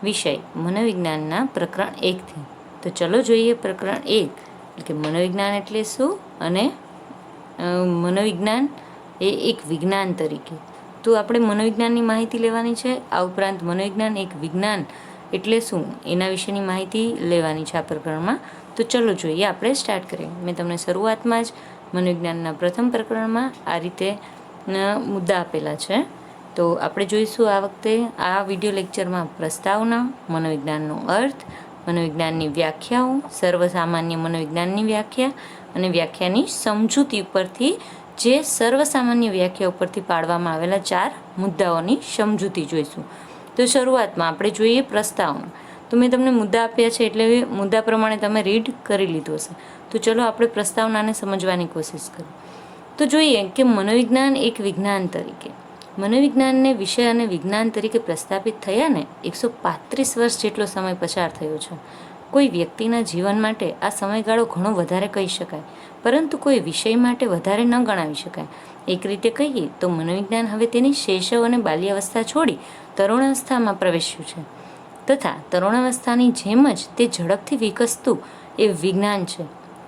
વિષય મનોવિજ્ઞાનના પ્રકરણ 1થી। તો ચલો જોઈએ પ્રકરણ 1 એટલે કે મનોવિજ્ઞાન એટલે શું અને મનોવિજ્ઞાન એ એક વિજ્ઞાન તરીકે। તો આપણે મનોવિજ્ઞાનની માહિતી લેવાની છે। આ ઉપરાંત મનોવિજ્ઞાન એક વિજ્ઞાન એટલે શું એના વિશેની માહિતી લેવાની છે આ પ્રકરણમાં। તો ચલો જોઈએ, આપણે સ્ટાર્ટ કરીએ। મેં તમને શરૂઆતમાં જ મનોવિજ્ઞાનના પ્રથમ પ્રકરણમાં આ રીતે મુદ્દા આપેલા છે। તો આપણે જોઈશું આ વખતે આ વિડીયો લેક્ચરમાં પ્રસ્તાવના, મનોવિજ્ઞાનનો અર્થ, મનોવિજ્ઞાનની વ્યાખ્યાઓ, સર્વસામાન્ય મનોવિજ્ઞાનની વ્યાખ્યા અને વ્યાખ્યાની સમજૂતી ઉપરથી જે સર્વસામાન્ય વ્યાખ્યા ઉપરથી પાડવામાં આવેલા 4 મુદ્દાઓની સમજૂતી જોઈશું। તો શરૂઆતમાં આપણે જોઈએ પ્રસ્તાવના। તો મેં તમને મુદ્દા આપ્યા છે એટલે મુદ્દા પ્રમાણે તમે રીડ કરી લીધું હશે। તો ચલો આપણે પ્રસ્તાવનાને સમજવાની કોશિશ કરીએ। તો જોઈએ કે મનોવિજ્ઞાન એક વિજ્ઞાન તરીકે, મનોવિજ્ઞાનને વિષય અને વિજ્ઞાન તરીકે પ્રસ્થાપિત થયાને 135 વર્ષ જેટલો સમય પસાર થયો છે। કોઈ વ્યક્તિના જીવન માટે આ સમયગાળો ઘણો વધારે કહી શકાય, પરંતુ કોઈ વિષય માટે વધારે ન ગણાવી શકાય। એક રીતે કહીએ તો મનોવિજ્ઞાન હવે તેની શૈશવ અને બાલ્યાવસ્થા છોડી તરુણાવસ્થામાં પ્રવેશ્યું છે, તથા તરુણાવસ્થાની જેમ જ તે ઝડપથી વિકસતું એ વિજ્ઞાન છે।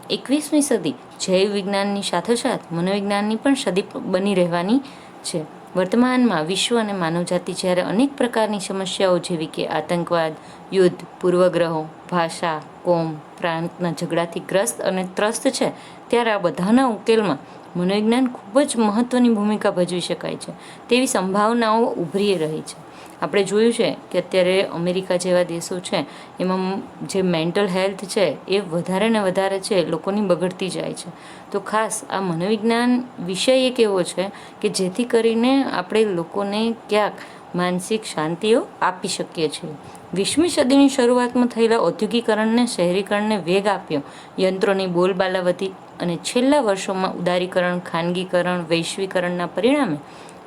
21મી સદી જૈવ વિજ્ઞાનની સાથોસાથ મનોવિજ્ઞાનની પણ સદી બની રહેવાની છે। વર્તમાનમાં વિશ્વ અને માનવજાતિ જ્યારે અનેક પ્રકારની સમસ્યાઓ જેવી કે આતંકવાદ, યુદ્ધ, પૂર્વગ્રહો, ભાષા, કોમ, પ્રાંતના ઝઘડાથી ગ્રસ્ત અને ત્રસ્ત છે, ત્યારે આ બધાના ઉકેલમાં મનોવિજ્ઞાન ખૂબ જ મહત્ત્વની ભૂમિકા ભજવી શકાય છે તેવી સંભાવનાઓ ઉભરી રહી છે। આપણે જોયું છે કે અત્યારે અમેરિકા જેવા દેશો છે એમાં જે મેન્ટલ હેલ્થ છે એ વધારે ને વધારે છે લોકોની બગડતી જાય છે। તો ખાસ આ મનોવિજ્ઞાન વિષય એક એવો છે કે જેથી કરીને આપણે લોકોને ક્યાંક માનસિક શાંતિઓ આપી શકીએ છીએ। 20મી સદીની શરૂઆતમાં થયેલા ઔદ્યોગિકરણને, શહેરીકરણને વેગ આપ્યો, યંત્રોની બોલબાલા વધી અને છેલ્લા વર્ષોમાં ઉદારીકરણ, ખાનગીકરણ, વૈશ્વિકરણના પરિણામે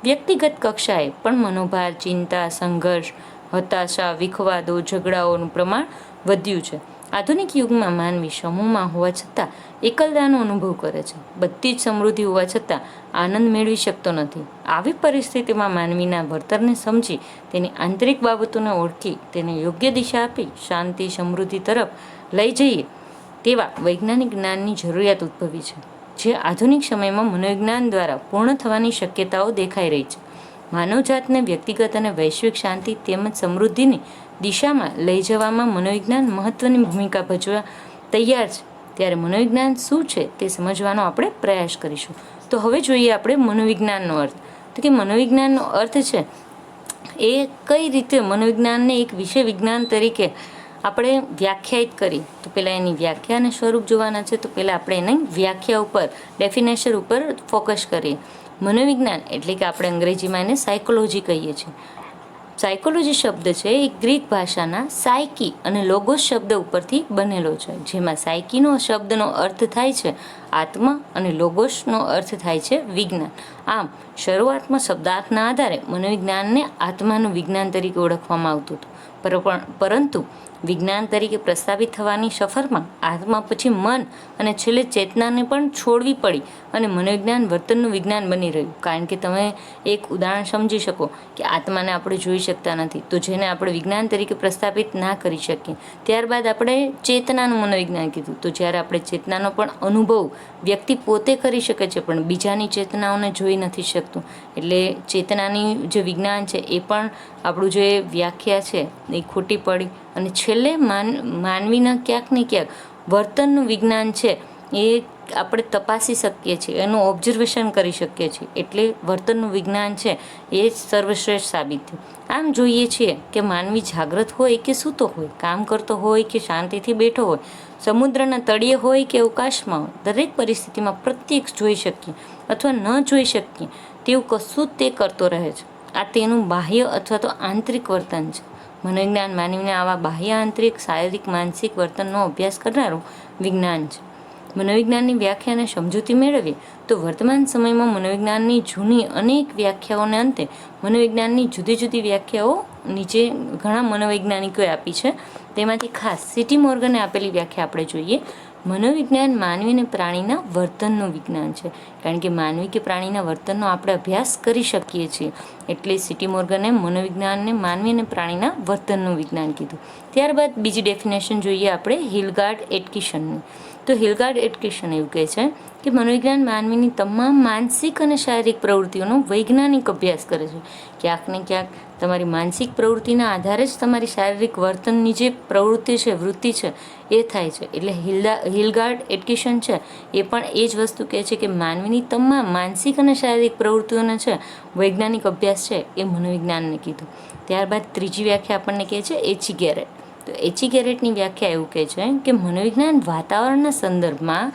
વ્યક્તિગત કક્ષાએ પણ મનોભાર, ચિંતા, સંઘર્ષ, હતાશા, વિખવાદો, ઝઘડાઓનું પ્રમાણ વધ્યું છે। આધુનિક યુગમાં માનવી સમૂહમાં હોવા છતાં એકલતાનો અનુભવ કરે છે, બધી જ સમૃદ્ધિ હોવા છતાં આનંદ મેળવી શકતો નથી। આવી પરિસ્થિતિમાં માનવીના વર્તનને સમજી, તેની આંતરિક બાબતોને ઓળખી, તેને યોગ્ય દિશા આપી શાંતિ, સમૃદ્ધિ તરફ લઈ જઈએ તેવા વૈજ્ઞાનિક જ્ઞાનની જરૂરિયાત ઉદ્ભવી છે, જે આધુનિક સમયમાં મનોવિજ્ઞાન દ્વારા પૂર્ણ થવાની શક્યતાઓ દેખાઈ રહી છે। માનવજાતને વ્યક્તિગત અને વૈશ્વિક શાંતિ તેમજ સમૃદ્ધિની દિશામાં લઈ જવામાં મનોવિજ્ઞાન મહત્ત્વની ભૂમિકા ભજવા તૈયાર છે। ત્યારે મનોવિજ્ઞાન શું છે તે સમજવાનો આપણે પ્રયાસ કરીશું। તો હવે જોઈએ આપણે મનોવિજ્ઞાનનો અર્થ। તો કે મનોવિજ્ઞાનનો અર્થ છે એ કઈ રીતે મનોવિજ્ઞાનને એક વિષય વિજ્ઞાન તરીકે આપણે વ્યાખ્યાયિત કરી। તો પહેલાં એની વ્યાખ્યા અને સ્વરૂપ જોવાના છે। તો પહેલાં આપણે એની વ્યાખ્યા ઉપર, ડેફિનેશન ઉપર ફોકસ કરીએ। મનોવિજ્ઞાન એટલે કે આપણે અંગ્રેજીમાં એને સાયકોલોજી કહીએ છીએ। સાયકોલોજી શબ્દ છે એ ગ્રીક ભાષાના સાયકી અને લોગોસ શબ્દ ઉપરથી બનેલો છે, જેમાં સાયકીનો શબ્દનો અર્થ થાય છે આત્મા અને લોગોસનો અર્થ થાય છે વિજ્ઞાન। આમ શરૂઆતમાં શબ્દાર્થના આધારે મનોવિજ્ઞાનને આત્માનું વિજ્ઞાન તરીકે ઓળખવામાં આવતું હતું, પરંતુ વિજ્ઞાન તરીકે પ્રસ્થાપિત થવાની સફરમાં આત્મા પછી મન અને છેલ્લે ચેતનાને પણ છોડવી પડી અને મનોવિજ્ઞાન વર્તનનું વિજ્ઞાન બની રહ્યું। કારણ કે તમે એક ઉદાહરણ સમજી શકો કે આત્માને આપણે જોઈ શકતા નથી, તો જેને આપણે વિજ્ઞાન તરીકે પ્રસ્થાપિત ના કરી શકીએ। ત્યારબાદ આપણે ચેતનાનું મનોવિજ્ઞાન કીધું, તો જ્યારે આપણે ચેતનાનો પણ અનુભવ વ્યક્તિ પોતે કરી શકે છે પણ બીજાની ચેતનાઓને જોઈ નથી શકતું, એટલે ચેતનાની જે વિજ્ઞાન છે એ પણ આપણું જે વ્યાખ્યા છે એ ખોટી પડી અને છેલ્લે માનવીના ક્યાંક ને ક્યાંક વર્તનનું વિજ્ઞાન છે એ આપણે તપાસી શકીએ છીએ, એનું ઓબ્ઝર્વેશન કરી શકીએ છીએ, એટલે વર્તનનું વિજ્ઞાન છે એ સર્વશ્રેષ્ઠ સાબિત થયું। આમ જોઈએ છીએ કે માનવી જાગ્રત હોય કે સૂતો હોય, કામ કરતો હોય કે શાંતિથી બેઠો હોય, સમુદ્રના તળિયે હોય કે અવકાશમાં હોય, દરેક પરિસ્થિતિમાં પ્રત્યક્ષ જોઈ શકીએ અથવા ન જોઈ શકીએ તેવું કશું જ તે કરતો રહે છે। આ તેનું બાહ્ય અથવા તો આંતરિક વર્તન છે। મનોવિજ્ઞાન માનવીને આવા બાહ્ય, આંતરિક, શારીરિક, માનસિક વર્તનનો અભ્યાસ કરનારું વિજ્ઞાન છે। મનોવિજ્ઞાનની વ્યાખ્યા અને સમજૂતી મેળવીએ તો વર્તમાન સમયમાં મનોવિજ્ઞાનની જૂની અનેક વ્યાખ્યાઓને અંતે મનોવિજ્ઞાનની જુદી જુદી વ્યાખ્યાઓ નીચે ઘણા મનોવૈજ્ઞાનિકોએ આપી છે। તેમાંથી ખાસ સીટી મોર્ગને આપેલી વ્યાખ્યા આપણે જોઈએ મનોવિજ્ઞાન માનવી અને પ્રાણીના વર્તનનું વિજ્ઞાન છે, કારણ કે માનવી કે પ્રાણીના વર્તનનો આપણે અભ્યાસ કરી શકીએ છીએ, એટલે સિટી મોર્ગને મનોવિજ્ઞાનને માનવી અને પ્રાણીના વર્તનનું વિજ્ઞાન કીધું. ત્યારબાદ બીજી ડેફિનેશન જોઈએ આપણે હિલગાર્ડ એટકિસનની. તો હિલગાર્ડ એટકિસન એવું કહે છે કે મનોવિજ્ઞાન માનવીની તમામ માનસિક અને શારીરિક પ્રવૃત્તિઓનો વૈજ્ઞાનિક અભ્યાસ કરે છે. ક્યાંક ને ક્યાંક તમારી માનસિક પ્રવૃત્તિના આધારે જ તમારી શારીરિક વર્તનની જે પ્રવૃત્તિ છે, વૃત્તિ છે, એ થાય છે. એટલે હિલગાર્ડ એટકિસન છે એ પણ એ જ વસ્તુ કહે છે કે માનવીની તમામ માનસિક અને શારીરિક પ્રવૃત્તિઓનો છે વૈજ્ઞાનિક અભ્યાસ છે એ મનોવિજ્ઞાનને કીધું. ત્યારબાદ ત્રીજી વ્યાખ્યા આપણને કહે છે એચી ગેરેટ. તો એચી ગેરેટની વ્યાખ્યા એવું કહે છે કે મનોવિજ્ઞાન વાતાવરણના સંદર્ભમાં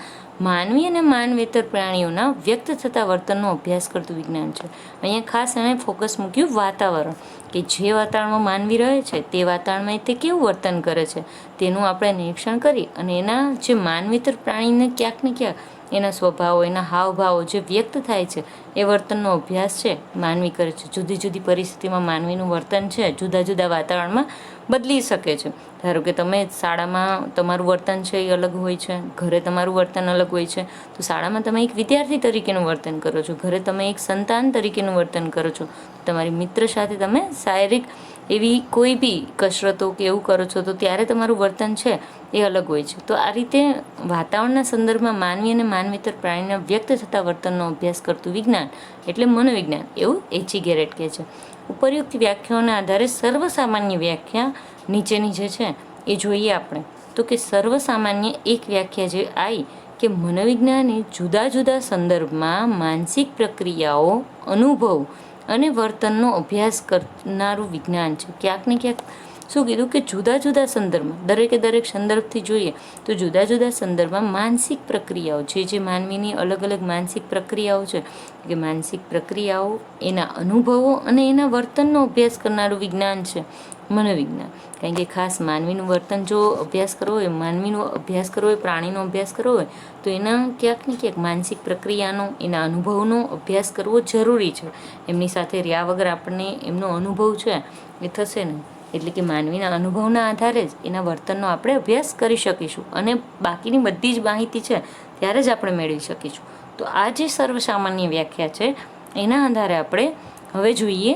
માનવી અને માનવેતર પ્રાણીઓના વ્યક્ત થતા વર્તનનો અભ્યાસ કરતું વિજ્ઞાન છે. અહીંયા ખાસ એણે ફોકસ મૂક્યું વાતાવરણ, કે જે વાતાવરણમાં માનવી રહે છે તે વાતાવરણમાં તે કેવું વર્તન કરે છે તેનું આપણે નિરીક્ષણ કરી અને એના જે માનવેતર પ્રાણીને ક્યાંક ને ક્યાંક એના સ્વભાવો, એના હાવભાવો જે વ્યક્ત થાય છે એ વર્તનનો અભ્યાસ છે માનવી કરે છે. જુદી જુદી પરિસ્થિતિમાં માનવીનું વર્તન છે જુદા જુદા વાતાવરણમાં બદલી શકે છે. ધારો કે તમે શાળામાં તમારું વર્તન છે એ અલગ હોય છે, ઘરે તમારું વર્તન અલગ હોય છે. તો શાળામાં તમે એક વિદ્યાર્થી તરીકેનું વર્તન કરો છો, ઘરે તમે એક સંતાન તરીકેનું વર્તન કરો છો, તમારી મિત્ર સાથે તમે શારીરિક એવી કોઈ બી કસરતો કે એવું કરો છો તો ત્યારે તમારું વર્તન છે એ અલગ હોય છે. તો આ રીતે વાતાવરણના સંદર્ભમાં માનવી અને માનવેતર પ્રાણીના વ્યક્ત થતા વર્તનનો અભ્યાસ કરતું વિજ્ઞાન એટલે મનોવિજ્ઞાન, એવું એચી ગેરેટ કહે છે. ઉપરયુક્ત વ્યાખ્યાઓના આધારે સર્વસામાન્ય વ્યાખ્યા નીચેની જે છે એ જોઈએ આપણે. તો કે સર્વસામાન્ય એક વ્યાખ્યા જે આવી કે મનોવિજ્ઞાન એ જુદા જુદા સંદર્ભમાં માનસિક પ્રક્રિયાઓ, અનુભવ અને વર્તનનો અભ્યાસ કરનારું વિજ્ઞાન છે. ક્યાંક ને ક્યાંક શું કીધું કે જુદા જુદા સંદર્ભમાં, દરેકે દરેક સંદર્ભથી જોઈએ તો જુદા જુદા સંદર્ભમાં માનસિક પ્રક્રિયાઓ, જે માનવીની અલગ અલગ માનસિક પ્રક્રિયાઓ છે, કે માનસિક પ્રક્રિયાઓ, એના અનુભવો અને એના વર્તનનો અભ્યાસ કરનારું વિજ્ઞાન છે મનોવિજ્ઞાન. કારણ કે ખાસ માનવીનું વર્તન જો અભ્યાસ કરવો હોય, માનવીનો અભ્યાસ કરવો હોય, પ્રાણીનો અભ્યાસ કરવો હોય તો એના ક્યાંક ને ક્યાંક માનસિક પ્રક્રિયાનો, એના અનુભવનો અભ્યાસ કરવો જરૂરી છે. એમની સાથે રહ્યા વગર આપણને એમનો અનુભવ છે એ થશે નહીં. એટલે કે માનવીના અનુભવના આધારે જ એના વર્તનનો આપણે અભ્યાસ કરી શકીશું અને બાકીની બધી જ માહિતી છે ત્યારે જ આપણે મેળવી શકીશું. તો આ જે સર્વસામાન્ય વ્યાખ્યા છે એના આધારે આપણે હવે જોઈએ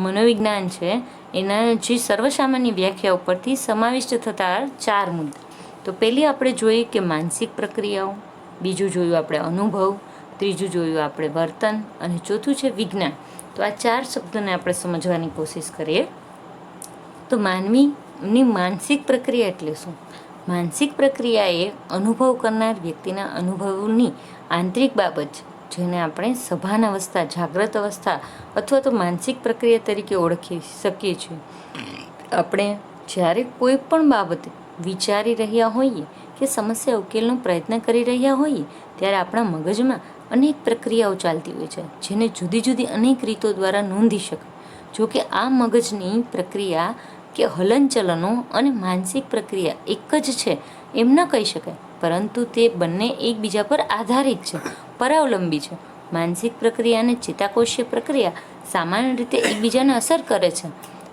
મનોવિજ્ઞાન છે એના જે સર્વસામાન્ય વ્યાખ્યા ઉપરથી સમાવિષ્ટ થતા 4 મુદ્દા. તો પહેલી આપણે જોઈએ કે માનસિક પ્રક્રિયાઓ, બીજું જોયું આપણે અનુભવ, ત્રીજું જોયું આપણે વર્તન અને ચોથું છે વિજ્ઞાન. તો આ 4 શબ્દોને આપણે સમજવાની કોશિશ કરીએ. તો માનવીની માનસિક પ્રક્રિયા એટલે શું? માનસિક પ્રક્રિયા એ અનુભવ કરનાર વ્યક્તિના અનુભવની આંતરિક બાબત છે, જેને આપણે સભાન અવસ્થા, જાગ્રત અવસ્થા અથવા તો માનસિક પ્રક્રિયા તરીકે ઓળખી શકીએ છીએ. આપણે જ્યારે કોઈ પણ બાબતે વિચારી રહ્યા હોઈએ કે સમસ્યા ઉકેલનો પ્રયત્ન કરી રહ્યા હોઈએ ત્યારે આપણા મગજમાં અનેક પ્રક્રિયાઓ ચાલતી હોય છે, જેને જુદી જુદી અનેક રીતો દ્વારા નોંધી શકાય. જોકે આ મગજની પ્રક્રિયા કે હલનચલનો અને માનસિક પ્રક્રિયા એક જ છે એમ ન કહી શકાય, પરંતુ તે બંને એકબીજા પર આધારિત છે, પરાવલંબી છે. માનસિક પ્રક્રિયા અને ચેતાકોષીય પ્રક્રિયા સામાન્ય રીતે એકબીજાને અસર કરે છે,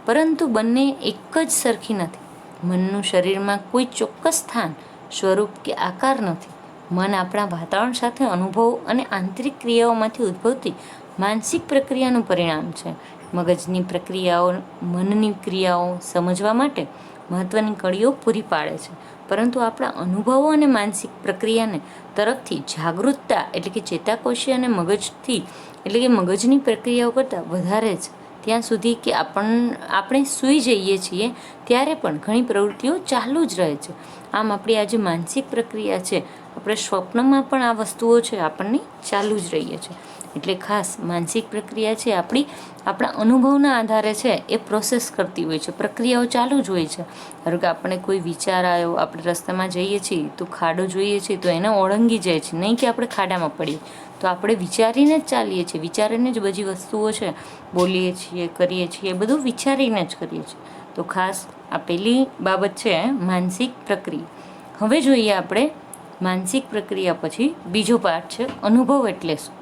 પરંતુ બંને એક જ સરખી નથી. મનનું શરીરમાં કોઈ ચોક્કસ સ્થાન, સ્વરૂપ કે આકાર નથી. મન આપણા વાતાવરણ સાથે અનુભવો અને આંતરિક ક્રિયાઓમાંથી ઉદ્ભવતી માનસિક પ્રક્રિયાનું પરિણામ છે. મગજની પ્રક્રિયાઓ મનની ક્રિયાઓ સમજવા માટે મહત્ત્વની કડીઓ પૂરી પાડે છે, પરંતુ આપણા અનુભવો અને માનસિક પ્રક્રિયાને તરફથી જાગૃતતા એટલે કે ચેતાકોષીય અને મગજથી એટલે કે મગજની પ્રક્રિયાઓ કરતાં વધારે છે. ત્યાં સુધી કે આપણે સૂઈ જઈએ છીએ ત્યારે પણ ઘણી પ્રવૃત્તિઓ ચાલુ જ રહે છે. આમ આપણી આ જે માનસિક પ્રક્રિયા છે, આપણે સ્વપ્નમાં પણ આ વસ્તુઓ છે આપણને ચાલુ જ રહીએ છે. એટલે ખાસ માનસિક પ્રક્રિયા છે આપણા અનુભવના આધારે છે એ પ્રોસેસ કરતી હોય છે, પ્રક્રિયાઓ ચાલુ જ હોય છે. ધારો કે આપણે કોઈ વિચાર આવ્યો, આપણે રસ્તામાં જઈએ છીએ તો ખાડો જોઈએ છીએ તો એને ઓળંગી જાય છે, નહીં કે આપણે ખાડામાં પડીએ. તો આપણે વિચારીને જ ચાલીએ છીએ, વિચારીને જ બધી વસ્તુઓ છે બોલીએ છીએ, કરીએ છીએ, બધું વિચારીને જ કરીએ છીએ. તો ખાસ આ પહેલી બાબત છે માનસિક પ્રક્રિયા. હવે જોઈએ આપણે માનસિક પ્રક્રિયા પછી બીજો પાર્ટ છે અનુભવ એટલે શું.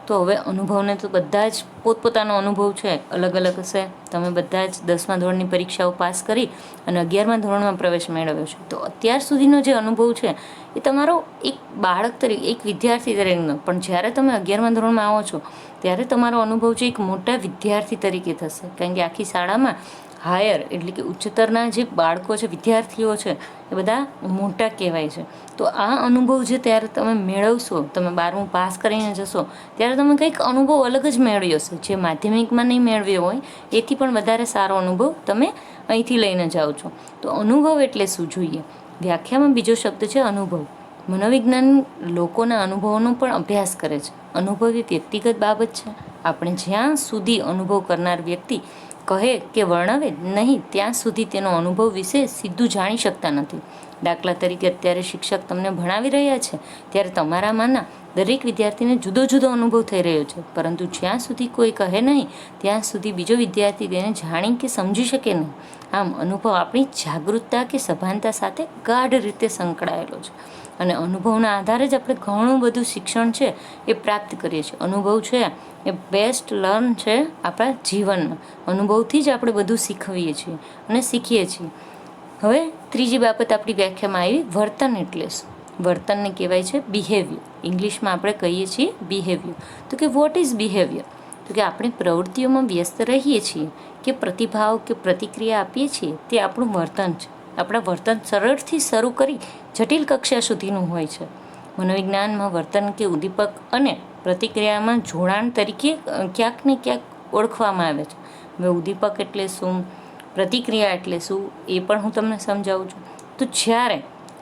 તો હવે અનુભવને તો બધા જ પોતપોતાનો અનુભવ છે અલગ અલગ હશે. તમે બધા જ 10મા ધોરણની પરીક્ષાઓ પાસ કરી અને 11મા ધોરણમાં પ્રવેશ મેળવ્યો છે, તો અત્યાર સુધીનો જે અનુભવ છે એ તમારો એક બાળક તરીકે, એક વિદ્યાર્થી તરીકેનો. પણ જ્યારે તમે 11મા ધોરણમાં આવો છો ત્યારે તમારો અનુભવ છે એક મોટા વિદ્યાર્થી તરીકે થશે, કારણ કે આખી શાળામાં હાયર એટલે કે ઉચ્ચતરના જે બાળકો છે, વિદ્યાર્થીઓ છે, એ બધા મોટા કહેવાય છે. તો આ અનુભવ જે ત્યારે તમે મેળવશો, તમે 12મું પાસ કરીને જશો ત્યારે તમે કંઈક અનુભવ અલગ જ મેળવ્યો હશે, જે માધ્યમિકમાં નહીં મેળવ્યો હોય એથી પણ વધારે સારો અનુભવ તમે અહીંથી લઈને જાઓ છો. તો અનુભવ એટલે શું જોઈએ? વ્યાખ્યામાં બીજો શબ્દ છે અનુભવ. મનોવિજ્ઞાન લોકોના અનુભવોનો પણ અભ્યાસ કરે છે. અનુભવ એ વ્યક્તિગત બાબત છે. આપણે જ્યાં સુધી અનુભવ કરનાર વ્યક્તિ કહે કે વર્ણવે નહીં ત્યાં સુધી તેનો અનુભવ વિશે સીધું જાણી શકતા નથી. દાખલા તરીકે અત્યારે શિક્ષક તમને ભણાવી રહ્યા છે ત્યારે તમારામાંના દરેક વિદ્યાર્થીને જુદો જુદો અનુભવ થઈ રહ્યો છે, પરંતુ જ્યાં સુધી કોઈ કહે નહીં ત્યાં સુધી બીજો વિદ્યાર્થી તેને જાણી કે સમજી શકે નહીં. આમ અનુભવ આપણી જાગૃતતા કે સભાનતા સાથે ગાઢ રીતે સંકળાયેલો છે, અને અનુભવના આધારે જ આપણે ઘણું બધું શિક્ષણ છે એ પ્રાપ્ત કરીએ છીએ. અનુભવ છે એ બેસ્ટ લર્ન છે આપણા જીવનમાં. અનુભવથી જ આપણે બધું શીખવીએ છીએ અને શીખીએ છીએ. હવે ત્રીજી બાબત આપણી વ્યાખ્યામાં આવી, વર્તન એટલે શું? વર્તનને કહેવાય છે બિહેવિયર. ઇંગ્લિશમાં આપણે કહીએ છીએ બિહેવિયર. તો કે વોટ ઇઝ બિહેવિયર? તો કે આપણે પ્રવૃત્તિઓમાં વ્યસ્ત રહીએ છીએ કે પ્રતિભાવ કે પ્રતિક્રિયા આપીએ છીએ તે આપણું વર્તન છે. આપણા વર્તન સરળથી શરૂ કરી જટિલ કક્ષા સુધીનું હોય છે. મનોવિજ્ઞાનમાં વર્તન કે ઉદ્દીપક અને પ્રતિક્રિયામાં જોડાણ તરીકે ક્યાંક ને ક્યાંક ઓળખવામાં આવે છે. હવે ઉદ્દીપક એટલે શું, પ્રતિક્રિયા એટલે શું, એ પણ હું તમને સમજાવું છું. તો જ્યારે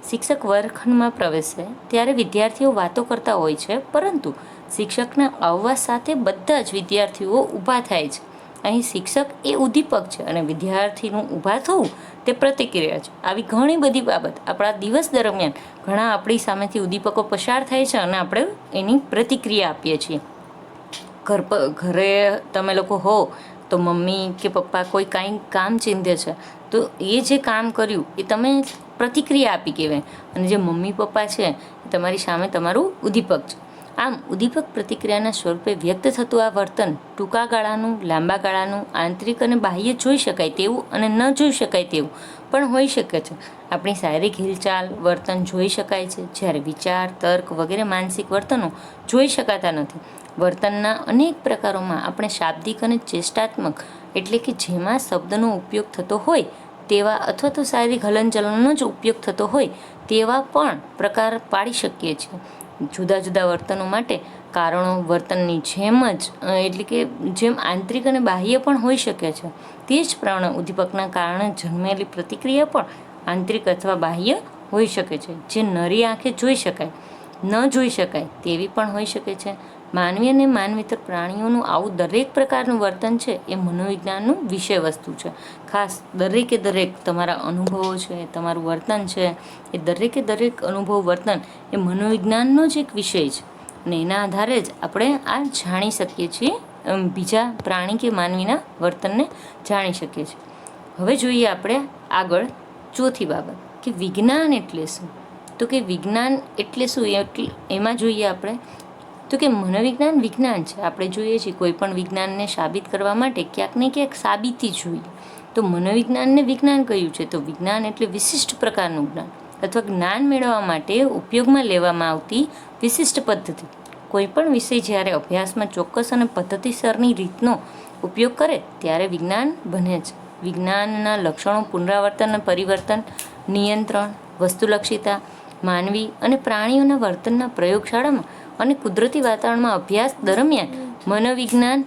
શિક્ષક વર્ગખંડમાં પ્રવેશે ત્યારે વિદ્યાર્થીઓ વાતો કરતા હોય છે, પરંતુ શિક્ષકના આવવા સાથે બધા જ વિદ્યાર્થીઓ ઊભા થાય છે. અહીં શિક્ષક એ ઉદ્દીપક છે અને વિદ્યાર્થીનું ઊભા થવું તે પ્રતિક્રિયા છે. આવી ઘણી બધી બાબત આપણા દિવસ દરમિયાન ઘણા આપણી સામેથી ઉદ્દીપકો પસાર થાય છે અને આપણે એની પ્રતિક્રિયા આપીએ છીએ. ઘરે તમે લોકો હો તો મમ્મી કે પપ્પા કોઈ કાંઈ કામ ચીંધે છે તો એ જે કામ કર્યું એ તમે પ્રતિક્રિયા આપી કહેવાય, અને જે મમ્મી પપ્પા છે એ તમારી સામે તમારું ઉદ્દીપક છે. આમ ઉદ્દીપક પ્રતિક્રિયાના સ્વરૂપે વ્યક્ત થતું આ વર્તન ટૂંકા ગાળાનું, લાંબા ગાળાનું, આંતરિક અને બાહ્ય જોઈ શકાય તેવું અને ન જોઈ શકાય તેવું પણ હોઈ શકે છે. આપણી શારીરિક હિલચાલ, વર્તન જોઈ શકાય છે, જ્યારે વિચાર, તર્ક વગેરે માનસિક વર્તનો જોઈ શકાતા નથી. વર્તનના અનેક પ્રકારોમાં આપણે શાબ્દિક અને ચેષ્ટાત્મક એટલે કે જેમાં શબ્દનો ઉપયોગ થતો હોય તેવા અથવા તો શારીરિક હલનચલનનો જ ઉપયોગ થતો હોય તેવા પણ પ્રકાર પાડી શકીએ છીએ. જુદા જુદા વર્તનો માટે કારણો વર્તનની જેમ જ એટલે કે જેમ આંતરિક અને બાહ્ય પણ હોઈ શકે છે, તે જ પ્રમાણે ઉદ્દીપકના કારણે જન્મેલી પ્રતિક્રિયા પણ આંતરિક અથવા બાહ્ય હોઈ શકે છે, જે નરી આંખે જોઈ શકાય, ન જોઈ શકાય તેવી પણ હોઈ શકે છે. માનવી અને માનવેતર પ્રાણીઓનું આવું દરેક પ્રકારનું વર્તન છે એ મનોવિજ્ઞાનનું વિષય વસ્તુ છે. ખાસ દરેકે દરેક તમારા અનુભવો છે, તમારું વર્તન છે, એ દરેકે દરેક અનુભવ વર્તન એ મનોવિજ્ઞાનનો જ એક વિષય છે, અને એના આધારે જ આપણે આ જાણી શકીએ છીએ, બીજા પ્રાણી કે માનવીના વર્તનને જાણી શકીએ છીએ. હવે જોઈએ આપણે આગળ ચોથી બાબત કે વિજ્ઞાન એટલે શું? તો કે વિજ્ઞાન એટલે શું એમાં જોઈએ આપણે તો કે મનોવિજ્ઞાન વિજ્ઞાન છે. આપણે જોઈએ છીએ કોઈ પણ વિજ્ઞાનને સાબિત કરવા માટે ક્યાંક ને ક્યાંક સાબિતી જોઈએ. તો મનોવિજ્ઞાનને વિજ્ઞાન કહ્યું છે. તો વિજ્ઞાન એટલે વિશિષ્ટ પ્રકારનું જ્ઞાન અથવા જ્ઞાન મેળવવા માટે ઉપયોગમાં લેવામાં આવતી વિશિષ્ટ પદ્ધતિ. કોઈ પણ વિષય જ્યારે અભ્યાસમાં ચોક્કસ અને પદ્ધતિસરની રીતનો ઉપયોગ કરે ત્યારે વિજ્ઞાન બને છે. વિજ્ઞાનના લક્ષણો પુનરાવર્તન અને પરિવર્તન, નિયંત્રણ, વસ્તુલક્ષિતા, માનવી અને પ્રાણીઓના વર્તનના પ્રયોગશાળામાં અને કુદરતી વાતાવરણમાં અભ્યાસ દરમિયાન મનોવિજ્ઞાન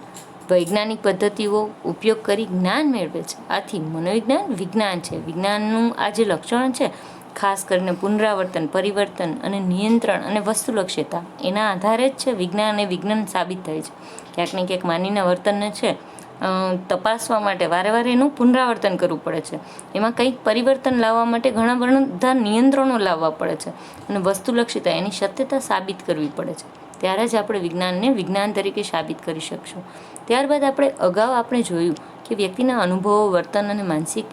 વૈજ્ઞાનિક પદ્ધતિઓ ઉપયોગ કરી જ્ઞાન મેળવે છે. આથી મનોવિજ્ઞાન વિજ્ઞાન છે. વિજ્ઞાનનું આ જે લક્ષણ છે ખાસ કરીને પુનરાવર્તન, પરિવર્તન અને નિયંત્રણ અને વસ્તુલક્ષિતા, એના આધારે જ છે વિજ્ઞાન અને વિજ્ઞાન સાબિત થાય છે. ક્યાંક ને ક્યાંક માનવીના વર્તનને છે તપાસવા માટે વારે વારે એનું પુનરાવર્તન કરવું પડે છે. એમાં કંઈક પરિવર્તન લાવવા માટે ઘણા બધા નિયંત્રણો લાવવા પડે છે, અને વસ્તુલક્ષિતા એની સત્યતા સાબિત કરવી પડે છે. ત્યારે જ આપણે વિજ્ઞાનને વિજ્ઞાન તરીકે સાબિત કરી શકશું. ત્યારબાદ આપણે જોયું કે વ્યક્તિના અનુભવો, વર્તન અને માનસિક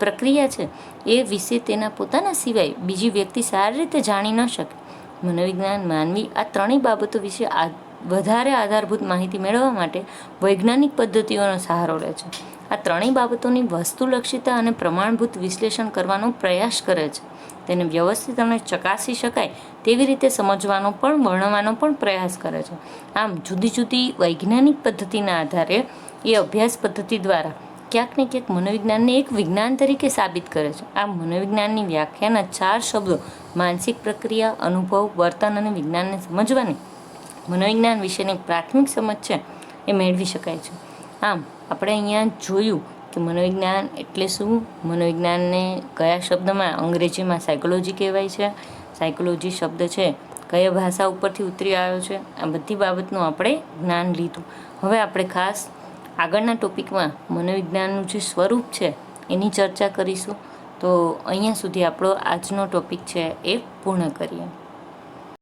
પ્રક્રિયા છે એ વિશે તેના પોતાના સિવાય બીજી વ્યક્તિ સારી રીતે જાણી ન શકે. મનોવિજ્ઞાન, માનવી આ ત્રણેય બાબતો વિશે વધારે આધારભૂત માહિતી મેળવવા માટે વૈજ્ઞાનિક પદ્ધતિઓનો સહારો લે છે. આ ત્રણેય બાબતોની વસ્તુલક્ષિતા અને પ્રમાણભૂત વિશ્લેષણ કરવાનો પ્રયાસ કરે છે. તેને વ્યવસ્થિત અને ચકાસી શકાય તેવી રીતે સમજવાનો પણ વર્ણવવાનો પણ પ્રયાસ કરે છે. આમ જુદી જુદી વૈજ્ઞાનિક પદ્ધતિના આધારે એ અભ્યાસ પદ્ધતિ દ્વારા ક્યાંક ને ક્યાંક મનોવિજ્ઞાનને એક વિજ્ઞાન તરીકે સાબિત કરે છે. આ મનોવિજ્ઞાનની વ્યાખ્યાના 4 શબ્દો માનસિક પ્રક્રિયા, અનુભવ, વર્તન અને વિજ્ઞાનને સમજવાની મનોવિજ્ઞાન વિશેની પ્રાથમિક સમજ છે એ મેળવી શકાય છે. આમ આપણે અહીંયા જોયું કે મનોવિજ્ઞાન એટલે શું, મનોવિજ્ઞાનને કયા શબ્દમાં અંગ્રેજીમાં સાયકોલોજી કહેવાય છે, સાયકોલોજી શબ્દ છે કયા ભાષા ઉપરથી ઉતરી આવ્યો છે, આ બધી બાબતનું આપણે જ્ઞાન લીધું. હવે આપણે ખાસ આગળના ટોપિકમાં મનોવિજ્ઞાનનું જે સ્વરૂપ છે એની ચર્ચા કરીશું. તો અહીંયા સુધી આપણો આજનો ટોપિક છે એ પૂર્ણ કરીએ.